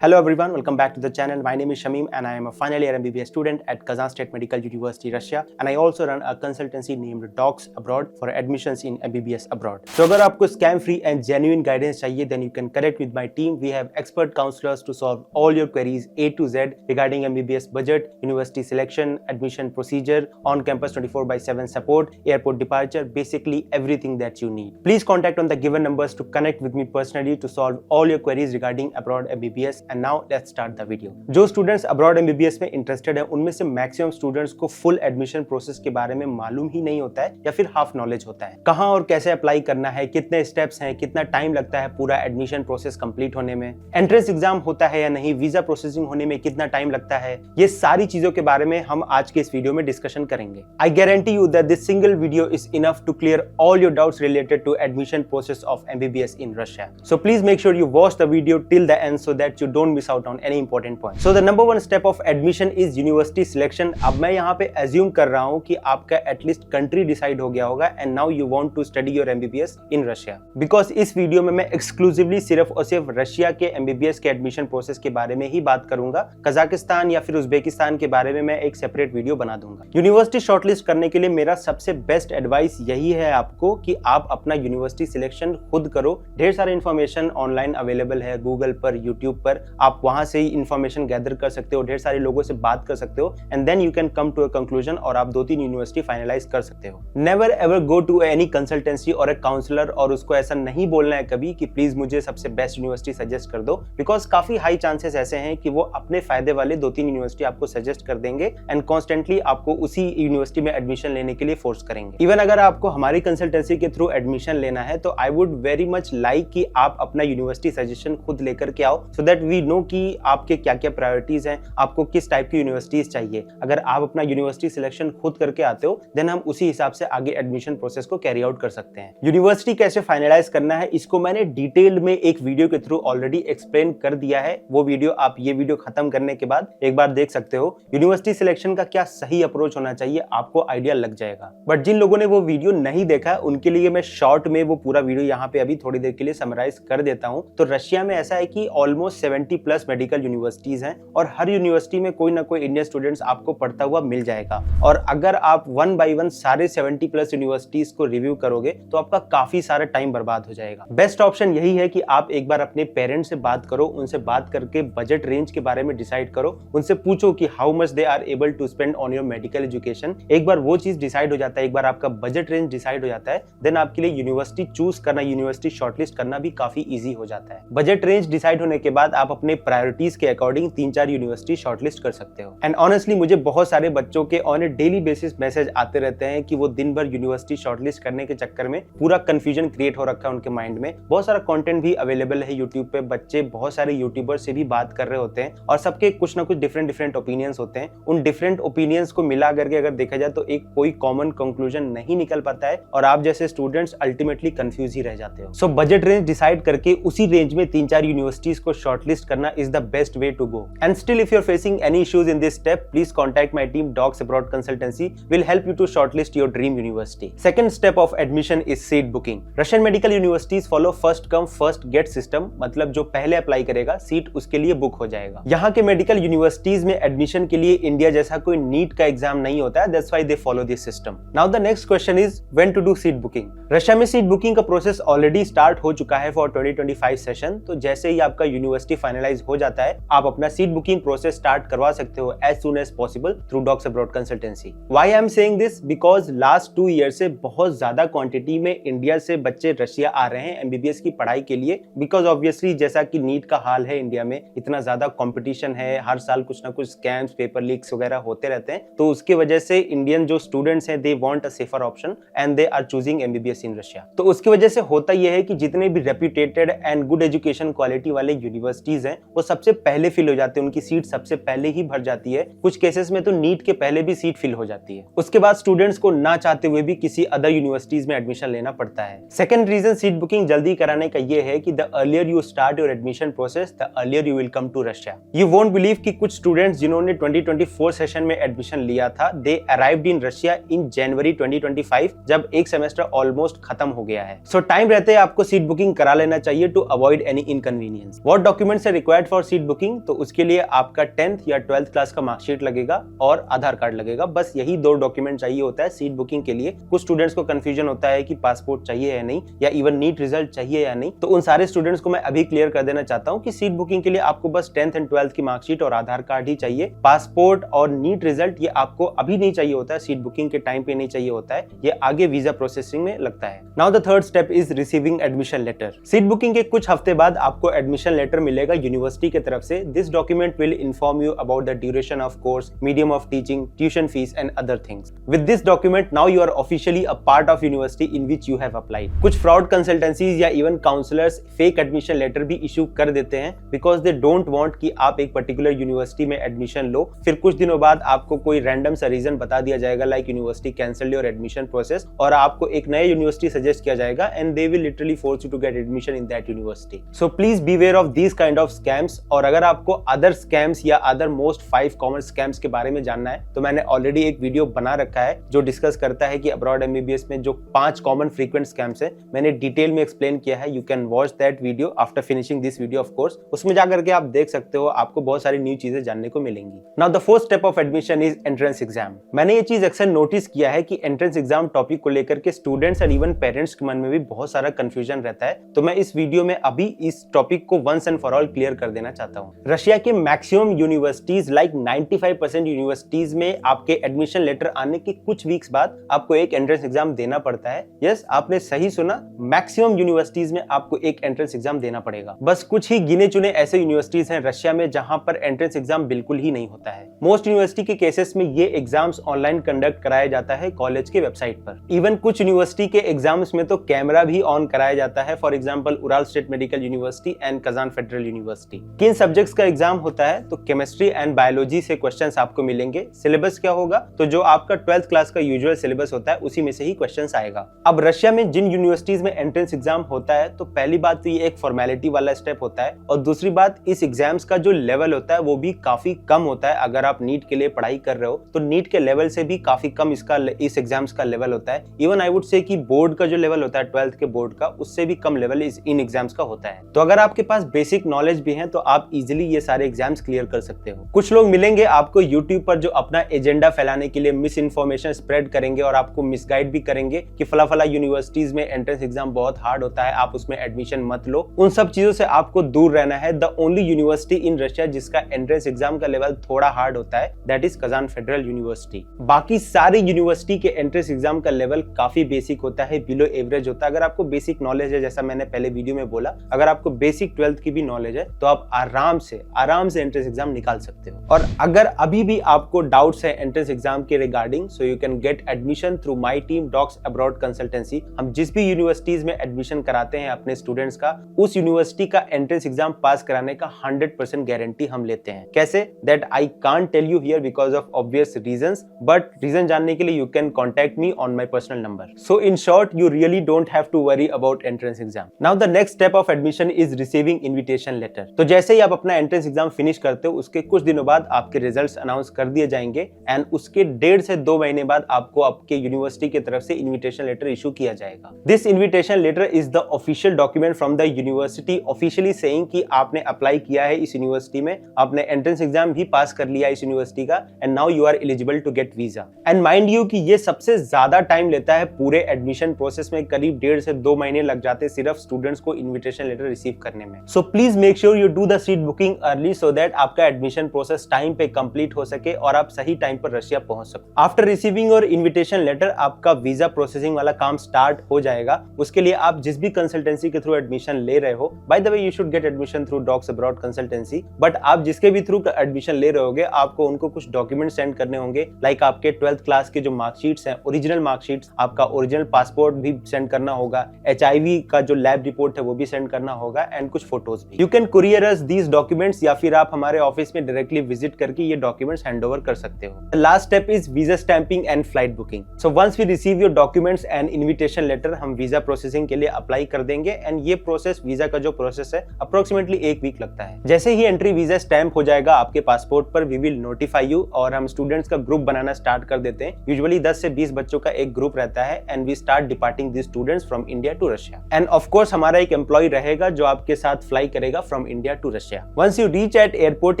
Hello everyone, welcome back to the channel. My name is Shamim and I am a final year MBBS student at Kazan State Medical University, Russia, and I also run a consultancy named Docs Abroad for admissions in MBBS abroad. So अगर आपको scam free and genuine guidance चाहिए, then you can connect with my team. We have expert counselors to solve all your queries A to Z regarding MBBS budget, university selection, admission procedure, on-campus 24/7 support, airport departure, basically everything that you need. Please contact on the given numbers to connect with me personally to solve all your queries regarding abroad MBBS. And now let's start the video. जो students abroad MBBS में interested है उनमें से maximum students को full admission process के बारे में मालूम ही नहीं होता है या फिर हाफ नॉलेज होता है। कहां और कैसे अप्लाई करना है, कितने स्टेप्स हैं, कितना टाइम लगता है पूरा एडमिशन प्रोसेस कंप्लीट होने में, एंट्रेंस एग्जाम होता है या नहीं, वीजा प्रोसेसिंग होने में कितना टाइम लगता है, ये सारी चीजों के बारे में हम आज के इस वीडियो में डिस्कशन करेंगे। I guarantee you that this single video is enough to clear all your doubts related to admission process of MBBS in Russia. So please make sure you watch the video till the end so that you don't miss out on any important point. So the number one step of admission is university selection. अब मैं यहाँ पे assume कर रहा हूँ कि आपका at least country decide हो गया होगा and now you want to study your MBBS in Russia. Because इस वीडियो में मैं exclusively सिर्फ और सिर्फ रशिया के MBBS के admission process के बारे में ही बात करूंगा। कजाकिस्तान या फिर उज्बेकिस्तान के बारे में मैं एक सेपरेट वीडियो बना दूंगा। यूनिवर्सिटी शॉर्टलिस्ट करने के लिए मेरा सबसे बेस्ट एडवाइस यही है आपको कि आप अपना यूनिवर्सिटी सिलेक्शन खुद करो। ढेर सारे इन्फॉर्मेशन ऑनलाइन अवेलेबल है, गूगल पर, यूट्यूब पर, आप वहां से ही इंफॉर्मेशन गैदर कर सकते हो, ढेर सारे लोगों से बात कर सकते हो and then you can come to a conclusion और आप 2-3 यूनिवर्सिटी फाइनलाइज कर सकते हो। Never ever go to any consultancy और अ काउंसलर और उसको ऐसा नहीं बोलना है कभी कि प्लीज मुझे सबसे बेस्ट यूनिवर्सिटी सजेस्ट कर दो, बिकॉज काफी हाई चांसेस ऐसे हैं कि वो अपने फायदे वाले 2-3 यूनिवर्सिटी आपको सजेस्ट कर देंगे एंड कॉन्स्टेंटली आपको उसी यूनिवर्सिटी में एडमिशन लेने के लिए फोर्स करेंगे। इवन अगर आपको हमारी कंसल्टेंसी के थ्रू एडमिशन लेना है तो I would very much like कि आप अपना यूनिवर्सिटी सजेशन खुद लेकर के आओ सो दैट वी नो कि आपके क्या क्या प्रायोरिटीज हैं, आपको किस टाइप की यूनिवर्सिटीज चाहिए। अगर आप अपना यूनिवर्सिटी सिलेक्शन खुद करके आते हो देन हम उसी हिसाब से आगे एडमिशन प्रोसेस को कैरी आउट कर सकते हैं। यूनिवर्सिटी कैसे फाइनलाइज करना है इसको मैंने डिटेल में एक वीडियो के थ्रू ऑलरेडी एक्सप्लेन कर दिया है। वो वीडियो आप ये वीडियो खत्म करने के बाद एक बार देख सकते हो। यूनिवर्सिटी सिलेक्शन का क्या सही अप्रोच होना चाहिए आपको आइडिया लग जाएगा। बट जिन लोगों ने वो वीडियो नहीं देखा उनके लिए मैं शॉर्ट में वो पूरा वीडियो यहाँ पे अभी थोड़ी देर के लिए समराइज कर देता हूँ। तो रशिया में ऐसा है कि ऑलमोस्ट 70+ मेडिकल यूनिवर्सिटीज हैं और हर यूनिवर्सिटी में कोई ना कोई इंडियन स्टूडेंट्स आपको पढ़ता हुआ मिल जाएगा। और अगर आप 1 by 1 सारे 70+ यूनिवर्सिटीज को रिव्यू करोगे तो आपका काफी सारा टाइम बर्बाद हो जाएगा। बेस्ट ऑप्शन यही है कि आप एक बार अपने पेरेंट्स से बात करो, उनसे बात करके बजट रेंज के बारे में डिसाइड करो, उनसे पूछो कि how much they are able to spend on your medical education. एक बार वो चीज डिसाइड हो जाता है, एक बार आपका बजट रेंज डिसाइड हो जाता है, देन आपके लिए यूनिवर्सिटी चूज करना, यूनिवर्सिटी शॉर्टलिस्ट करना भी काफी ईजी हो जाता है। बजट रेंज डिसाइड होने के बाद आप अपने प्रायोरिटीज के अकॉर्डिंग 3-4 यूनिवर्सिटी शॉर्टलिस्ट कर सकते हो। एंड ऑनेस्टली मुझे बहुत सारे बच्चों के on A daily basis message आते रहते हैं कि वो दिन भर यूनिवर्सिटी शॉर्टलिस्ट करने के चक्कर में पूरा कंफ्यूजन क्रिएट हो रखा है उनके माइंड में। बहुत सारा कंटेंट भी अवेलेबल है यूट्यूब पे, बच्चे बहुत सारे यूट्यूबर्स से भी बात कर रहे होते हैं और सबके कुछ ना कुछ डिफरेंट ओपिनियंस होते हैं। उन डिफरेंट ओपिनियंस को मिला करके अगर देखा जाए तो एक कोई कॉमन कंक्लूजन नहीं निकल पाता है और आप जैसे स्टूडेंट्स अल्टीमेटली कंफ्यूज ही रह जाते हो। सो बजट रेंज डिसाइड करके उसी रेंज में 3-4 यूनिवर्सिटीज को शॉर्टलिस्ट करना is the best way to go. And still if you're facing any issues in this step, please contact my team Docs Abroad Consultancy will help you to shortlist your dream university. Second step of admission is seat booking. Russian medical universities follow first come first get system, मतलब जो पहले apply करेगा seat उसके लिए book हो जाएगा। यहाँ के मेडिकल यूनिवर्सिटीज में एडमिशन के लिए इंडिया जैसा कोई नीट का एग्जाम नहीं होता है, that's why they follow this system. Now the next question is when to do seat booking. Russia में सीट बुकिंग का प्रोसेस ऑलरेडी स्टार्ट हो चुका है फॉर 2025 सेशन। तो जैसे ही आपका यूनिवर्सिटी फाइनलाइज हो जाता है आप अपना सीट बुकिंग प्रोसेस स्टार्ट करवा सकते हो as soon as possible through Docs Abroad Consultancy. Why I am saying this? Because last 2 years से बहुत ज्यादा क्वांटिटी में इंडिया से बच्चे रशिया आ रहे हैं एमबीबीएस की पढ़ाई के लिए। बिकॉज ऑब्वियसली जैसा कि नीट का हाल है इंडिया में, इतना ज्यादा कंपटीशन है, हर साल कुछ ना कुछ स्कैम्स, पेपर लीक्स वगैरह होते रहते हैं। तो उसकी वजह से इंडियन जो स्टूडेंट्स हैं they want a safer option and they are choosing MBBS in Russia. तो उसकी वजह से होता यह है कि जितने भी रेप्यूटेटेड एंड गुड एजुकेशन क्वालिटी वाले यूनिवर्सिटीज हैं वो सबसे पहले फिल हो जाते हैं, उनकी सीट सबसे पहले ही भर जाती है। कुछ केसेस में तो नीट के पहले भी सीट फिल हो जाती है। उसके बाद स्टूडेंट्स को ना चाहते हुए भी किसी अदर यूनिवर्सिटीज में एडमिशन लेना पड़ता है। सेकंड रीजन सीट बुकिंग जल्दी कराने का ये है कि the earlier you start your admission process the earlier you will come to Russia. You won't believe कि कुछ स्टूडेंट्स जिन्होंने 2024 सेशन में एडमिशन लिया था दे अराइव्ड इन रशिया इन जनवरी 2025 जब एक सेमेस्टर ऑलमोस्ट खत्म हो गया है। सो टाइम रहते आपको सीट बुकिंग करा लेना चाहिए to avoid any inconvenience. What documents are required for seat booking, तो उसके लिए आपका 10th या 12th क्लास का मार्कशीट लगेगा और आधार कार्ड लगेगा। बस यही 2 डॉक्यूमेंट चाहिए होता है सीट बुकिंग के लिए। कुछ स्टूडेंट्स को कंफ्यूजन होता है कि पासपोर्ट चाहिए या नहीं, या इवन नीट रिजल्ट चाहिए या नहीं, तो उन सारे स्टूडेंट्स को मैं अभी क्लियर कर देना चाहता हूँ कि सीट बुकिंग के लिए आपको बस 10th एंड 12th की मार्कशीट और आधार कार्ड ही चाहिए। पासपोर्ट और नीट रिजल्ट ये आपको अभी नहीं चाहिए होता है, सीट बुकिंग के टाइम पे नहीं चाहिए होता है, ये आगे वीजा प्रोसेसिंग में लगता है। Now the third step is receiving admission letter. Seat booking के कुछ हफ्ते बाद आपको एडमिशन लेटर मिलेगा यूनिवर्सिटी की तरफ से। This document will inform you about the duration of course, medium of teaching, tuition fees and other things. With this document now you are officially a part of university in which you have applied. कुछ fraud consultancies या even counsellors fake admission letter भी issue कर देते हैं because they don't want कि आप एक particular university में एडमिशन लो, फिर कुछ दिनों बाद आपको कोई रैंडम सा रीजन बता दिया जाएगा like university cancel your admission process, और आपको एक नए यूनिवर्सिटी सजेस्ट किया जाएगा and they will literally force you to get admission in that university. So please be aware of these kind of scams. और अगर आपको अदर स्कैम्स या अदर मोस्ट 5 कॉमन स्कैम्स के बारे में जानना है तो मैंने ऑलरेडी एक वीडियो बना रखा है जो डिस्कस करता है कि अब्रॉड एमबीबीएस में जो 5 कॉमन फ्रीक्वेंट स्कैम्स है, मैंने डिटेल में एक्सप्लेन किया है। You can watch that video after finishing this video of course. उसमें जाकर के आप देख सकते हो, आपको बहुत सारी न्यू चीजें जानने को मिलेंगी। Now the fourth step of admission is entrance exam. मैंने ये चीज अक्सर नोटिस किया है कि एंट्रेंस एग्जाम टॉपिक को लेकर के स्टूडेंट्स और इवन पेरेंट्स के मन में भी बहुत सारा कंफ्यूजन रहता है, तो मैं इस वीडियो में अभी इस टॉपिक को once and for all clear कर देना चाहता हूँ। रशिया के मैक्सिमम यूनिवर्सिटीज लाइक 95% यूनिवर्सिटीज में आपके एडमिशन लेटर आने के कुछ वीक्स बाद आपको एक एंट्रेंस एग्जाम देना पड़ता है। यस, आपने सही सुना, मैक्सिमम यूनिवर्सिटीज में आपको एक एंट्रेंस एग्जाम देना पड़ेगा। बस कुछ ही गिने चुने ऐसे यूनिवर्सिटीज हैं रशिया में जहां पर एंट्रेंस एग्जाम बिल्कुल ही नहीं होता है। मोस्ट यूनिवर्सिटी के केसेस में ये एग्जाम्स ऑनलाइन कंडक्ट कराया जाता है कॉलेज के वेबसाइट पर। इवन कुछ यूनिवर्सिटी के एग्जाम्स में तो कैमरा भी ऑन कराया जाता है, for example Ural state medical university and Kazan federal university. किन सब्जेक्ट्स का एग्जाम होता है तो केमिस्ट्री एंड बायोलॉजी से क्वेश्चंस आपको मिलेंगे। सिलेबस क्या होगा तो जो आपका 12th क्लास का यूजुअल सिलेबस होता है उसी में से ही क्वेश्चंस आएगा। अब रशिया में जिन यूनिवर्सिटीज में एंट्रेंस एग्जाम होता है तो पहली बात तो ये एक फॉर्मेलिटी वाला स्टेप होता है, और दूसरी बात इस एग्जाम्स का जो लेवल होता है वो भी काफी कम होता है। अगर आप नीट के लिए पढ़ाई कर रहे हो तो नीट के लेवल से भी काफी कम इस एग्जाम्स का लेवल होता है। इवन आई वुड से कि बोर्ड का जो लेवल होता है 12th के बोर्ड का, उससे भी कम लेवल इन एग्जाम्स का होता है। तो अगर आपके पास बेसिक नॉलेज भी है तो आप इजिली ये सारे एग्जाम्स क्लियर कर सकते हो। कुछ लोग मिलेंगे आपको यूट्यूब पर जो अपना एजेंडा फैलाने के लिए मिस इन्फॉर्मेशन स्प्रेड करेंगे और आपको मिसगाइड भी करेंगे कि फला यूनिवर्सिटीज में एंट्रेंस एग्जाम बहुत हार्ड होता है, आप उसमें एडमिशन मत लो। उन सब चीजों से आपको दूर रहना है। The only university in Russia जिसका एंट्रेंस एग्जाम का लेवल थोड़ा हार्ड होता है that is Kazan federal university. बाकी सारी यूनिवर्सिटी के एंट्रेंस एग्जाम का लेवल काफी बेसिक होता है, बिलो एवरेज होता है। अगर आपको बेसिक नॉलेज है, जैसा मैंने पहले वीडियो में बोला, अगर आपको बेसिक 12th की भी नॉलेज है तो आप आराम से एंट्रेंस एग्जाम निकाल सकते हो। और अगर अभी भी आपको डाउट्स है एंट्रेंस एग्जाम के regarding, so you can get admission through my team Docs Abroad Consultancy. हम जिस भी यूनिवर्सिटीज में एडमिशन कराते हैं अपने स्टूडेंट्स का, उस यूनिवर्सिटी का एंट्रेंस एग्जाम पास कराने का 100% गारंटी हम लेते हैं। कैसे, that I can't tell you here because of obvious reasons, but reason जानने के लिए you can contact me on my personal number. So in short, you really don't have to worry about entrance exam. Now the next step of admission is receiving invitation letter. तो जैसे ही आप अपना entrance exam finish करते हो उसके कुछ दिनों बाद आपके रिजल्ट्स अनाउंस कर दिए जाएंगे एंड उसके 1.5 से 2 महीने बाद आपको आपके यूनिवर्सिटी की तरफ से इन्विटेशन लेटर इशू किया जाएगा। This invitation letter is the official document from the university officially saying कि आपने अप्लाई किया है इस यूनिवर्सिटी में, आपने एंट्रेंस एग्जाम भी पास कर लिया इस यूनिवर्सिटी का and now you are eligible to get visa. And mind you कि ये सबसे ज्यादा टाइम लेता है पूरे एडमिशन प्रोसेस में, करीब 1.5 से 2 महीने लग जाते हैं सिर्फ स्टूडेंट्स को इन्विटेशन लेटर रिसीव करने में। सो please make sure you do the seat booking early so that आपका एडमिशन प्रोसेस टाइम पे कंप्लीट हो सके और आप सही टाइम पर रशिया पहुंच सको। आफ्टर रिसीविंग और इन्विटेशन लेटर आपका वीजा प्रोसेसिंग वाला काम स्टार्ट हो जाएगा। उसके लिए आप जिस भी कंसल्टेंसी के थ्रू एडमिशन ले रहे हो, by the way you should get admission through Docs Abroad Consultancy, but आप जिसके भी थ्रू एडमिशन ले रहे होगे आपको उनको कुछ डॉक्यूमेंट सेंड करने होंगे, लाइक आपके 12th क्लास के जो मार्कशीट्स हैं, ओरिजिनल मार्कशीट्स, आपका ओरिजिनल पासपोर्ट भी सेंड करना होगा, HIV का जो लैब रिपोर्ट है वो भी सेंड करना होगा एंड कुछ फोटोज भी। You can courier us these documents या फिर आप हमारे ऑफिस में डायरेक्टली विजिट करके ये डॉक्यूमेंट्स हैंडओवर कर सकते हो। Last step is visa stamping and flight booking. So once we receive your documents and invitation letter, हम वीजा प्रोसेसिंग के लिए अप्लाई कर देंगे एंड ये प्रोसेस, वीजा का जो प्रोसेस है, अप्रोक्सीमेटली 1 वीक लगता है। जैसे ही एंट्री वीजा स्टैंप हो जाएगा आपके पासपोर्ट पर, वी विल नोटिफाई यू और हम स्टूडेंट्स का ग्रुप बनाना स्टार्ट कर देते हैं। यूजुअली 10 से 20 बच्चों का एक ग्रुप रहता है and we start departing this students from India to Russia. And of course हमारा एक एम्प्लॉय रहेगा जो आपके साथ फ्लाई करेगा from from India to Russia. Once you reach at airport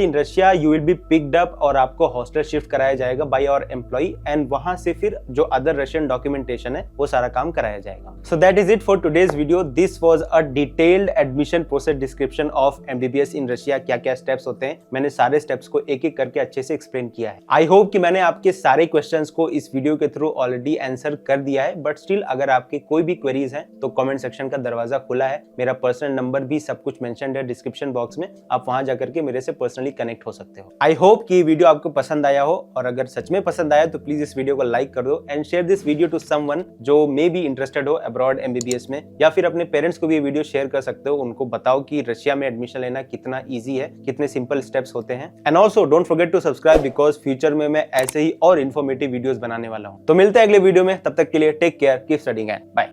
in Russia you will be picked up और आपको hostel shift कराया जाएगा बाय आवर एम्प्लॉय एंड वहां से फिर जो अदर रशियन डॉक्यूमेंटेशन है वो सारा काम कराया जाएगा। So that is it for today's video. This was a detailed admission process description of MBBS in Russia. क्या क्या स्टेप्स होते हैं मैंने सारे स्टेप्स को एक एक करके अच्छे से एक्सप्लेन किया है। आई होप कि मैंने आपके सारे क्वेश्चंस को इस वीडियो के थ्रू ऑलरेडी आंसर कर दिया है, बट स्टिल अगर आपके कोई भी क्वेरीज हैं तो कमेंट सेक्शन का दरवाजा खुला है। मेरा पर्सनल नंबर भी सब कुछ मेंशन्ड है डिस्क्रिप्शन बॉक्स में, आप वहां जाकर के मेरे से पर्सनली कनेक्ट हो सकते हो। आई होप कि वीडियो आपको पसंद आया हो, और अगर सच में पसंद आया तो प्लीज इस वीडियो को लाइक कर दो and share this video to someone जो मे बी इंटरेस्टेड हो अब्रॉड एमबीबीएस में, या फिर अपने पेरेंट्स को भी ये वीडियो शेयर कर सकते हो। उनको बताओ कि रशिया में एडमिशन लेना कितना ईजी है, कितने सिंपल स्टेप्स होते हैं। And also don't forget to subscribe because future में मैं ऐसे ही और इन्फॉर्मेटिव वीडियोस बनाने वाला हूं। तो मिलते हैं अगले वीडियो में, तब तक के लिए take care, keep studying and bye.